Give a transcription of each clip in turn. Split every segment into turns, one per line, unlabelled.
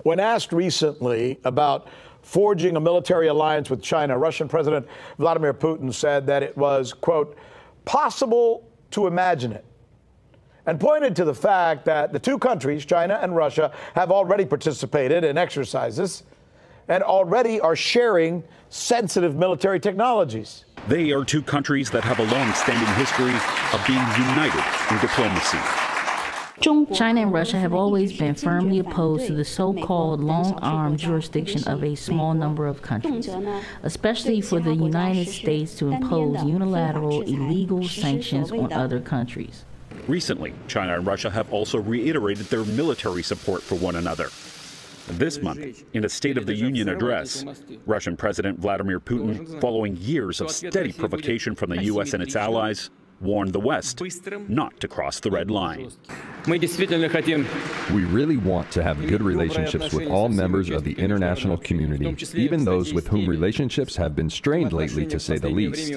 When asked recently about forging a military alliance with China, Russian President Vladimir Putin said that it was, quote, possible to imagine it, and pointed to the fact that the two countries, China and Russia, have already participated in exercises and already are sharing sensitive military technologies.
They are two countries that have a long-standing history of being united in diplomacy.
China and Russia have always been firmly opposed to the so-called long-arm jurisdiction of a small number of countries, especially for the United States to impose unilateral illegal sanctions on other countries.
Recently, China and Russia have also reiterated their military support for one another. This month, in a State of the Union address, Russian President Vladimir Putin, following years of steady provocation from the U.S. and its allies, warned the West not to cross the red line.
We really want to have good relationships with all members of the international community, even those with whom relationships have been strained lately, to say the least.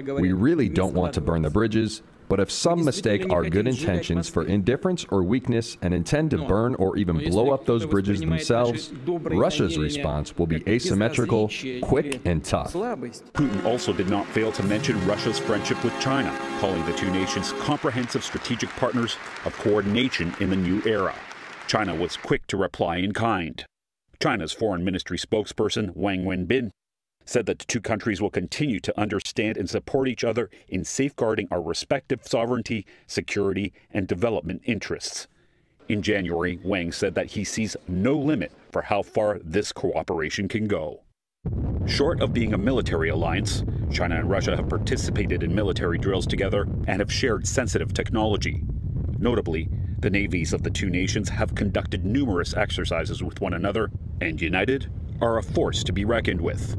We really don't want to burn the bridges, but if some mistake our good intentions for indifference or weakness and intend to burn or even blow up those bridges themselves, Russia's response will be asymmetrical, quick, and tough.
Putin also did not fail to mention Russia's friendship with China, calling the two nations comprehensive strategic partners of coordination in the new era. China was quick to reply in kind. China's Foreign Ministry spokesperson, Wang Wenbin, said that the two countries will continue to understand and support each other in safeguarding our respective sovereignty, security, and development interests. In January, Wang said that he sees no limit for how far this cooperation can go. Short of being a military alliance, China and Russia have participated in military drills together and have shared sensitive technology. Notably, the navies of the two nations have conducted numerous exercises with one another, and united, are a force to be reckoned with.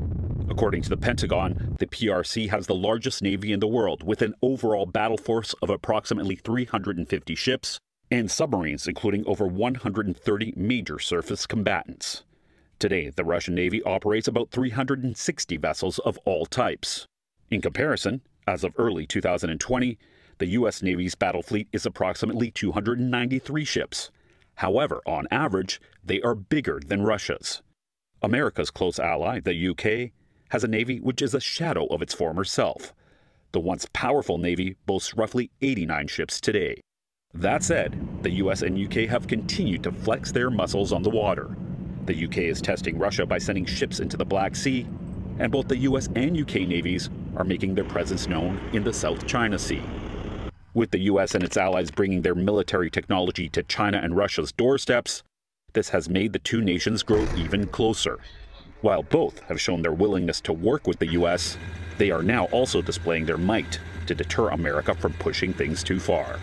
According to the Pentagon, the PRC has the largest navy in the world, with an overall battle force of approximately 350 ships and submarines, including over 130 major surface combatants. Today, the Russian Navy operates about 360 vessels of all types. In comparison, as of early 2020, the U.S. Navy's battle fleet is approximately 293 ships. However, on average, they are bigger than Russia's. America's close ally, the UK, has a navy which is a shadow of its former self. The once powerful navy boasts roughly 89 ships today. That said, the US and UK have continued to flex their muscles on the water. The UK is testing Russia by sending ships into the Black Sea, and both the US and UK navies are making their presence known in the South China Sea. With the US and its allies bringing their military technology to China and Russia's doorsteps, this has made the two nations grow even closer. While both have shown their willingness to work with the U.S., they are now also displaying their might to deter America from pushing things too far.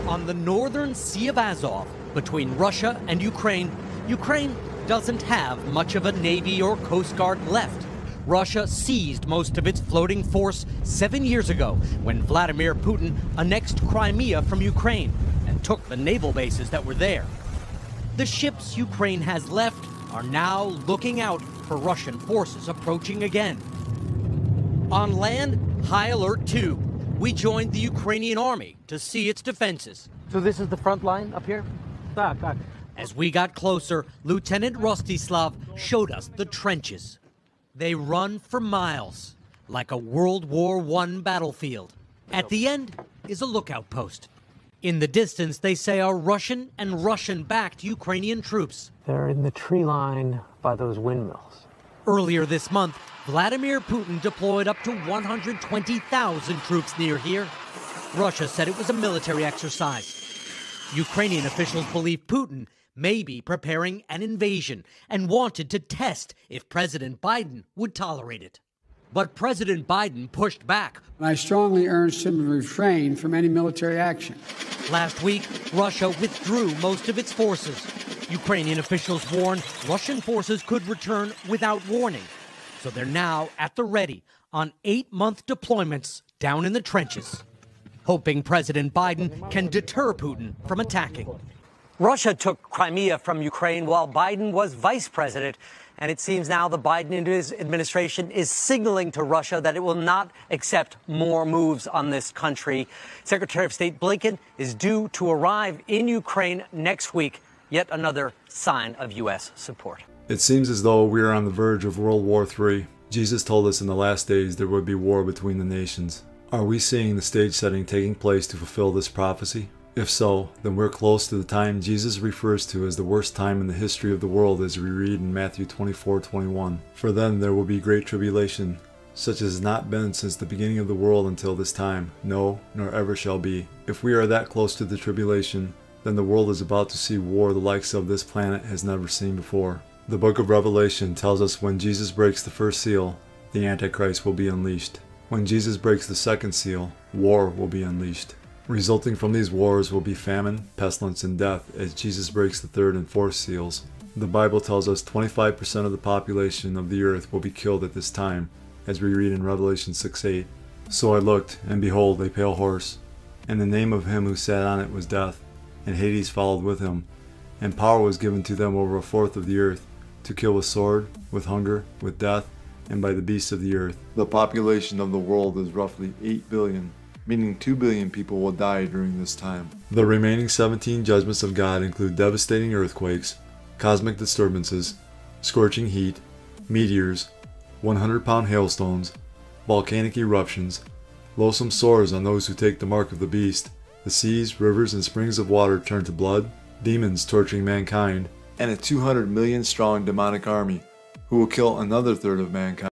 On the northern Sea of Azov, between Russia and Ukraine, Ukraine doesn't have much of a navy or coast guard left. Russia seized most of its floating force 7 years ago when Vladimir Putin annexed Crimea from Ukraine and took the naval bases that were there. The ships Ukraine has left are now looking out for Russian forces approaching again. On land, high alert too. We joined the Ukrainian army to see its defenses.
So this is the front line up here?
As we got closer, Lieutenant Rostislav showed us the trenches. They run for miles, like a World War I battlefield. At the end is a lookout post. In the distance, they say are Russian and Russian-backed Ukrainian troops.
They're in the tree line by those windmills.
Earlier this month, Vladimir Putin deployed up to 120,000 troops near here. Russia said it was a military exercise. Ukrainian officials believe Putin may be preparing an invasion and wanted to test if President Biden would tolerate it. But President Biden pushed back.
I strongly urged him to refrain from any military action.
Last week, Russia withdrew most of its forces. Ukrainian officials warned Russian forces could return without warning. So they're now at the ready on 8-month deployments down in the trenches, hoping President Biden can deter Putin from attacking.
Russia took Crimea from Ukraine while Biden was vice president. And it seems now the Biden administration is signaling to Russia that it will not accept more moves on this country. Secretary of State Blinken is due to arrive in Ukraine next week. yet another sign of U.S. support.
It seems as though we are on the verge of World War III. Jesus told us in the last days there would be war between the nations. Are we seeing the stage setting taking place to fulfill this prophecy? If so, then we're close to the time Jesus refers to as the worst time in the history of the world, as we read in Matthew 24:21. For then there will be great tribulation, such as has not been since the beginning of the world until this time, no, nor ever shall be. If we are that close to the tribulation, then the world is about to see war the likes of this planet has never seen before. The book of Revelation tells us when Jesus breaks the first seal, the Antichrist will be unleashed. When Jesus breaks the second seal, war will be unleashed. Resulting from these wars will be famine, pestilence, and death as Jesus breaks the third and fourth seals. The Bible tells us 25% of the population of the earth will be killed at this time, as we read in Revelation 6:8. So I looked, and behold, a pale horse, and the name of him who sat on it was Death, and Hades followed with him. And power was given to them over a fourth of the earth, to kill with sword, with hunger, with death, and by the beasts of the earth. The population of the world is roughly 8 billion. Meaning 2 billion people will die during this time. The remaining 17 judgments of God include devastating earthquakes, cosmic disturbances, scorching heat, meteors, 100-pound hailstones, volcanic eruptions, loathsome sores on those who take the mark of the beast, the seas, rivers, and springs of water turn to blood, demons torturing mankind, and a 200 million strong demonic army who will kill another third of mankind.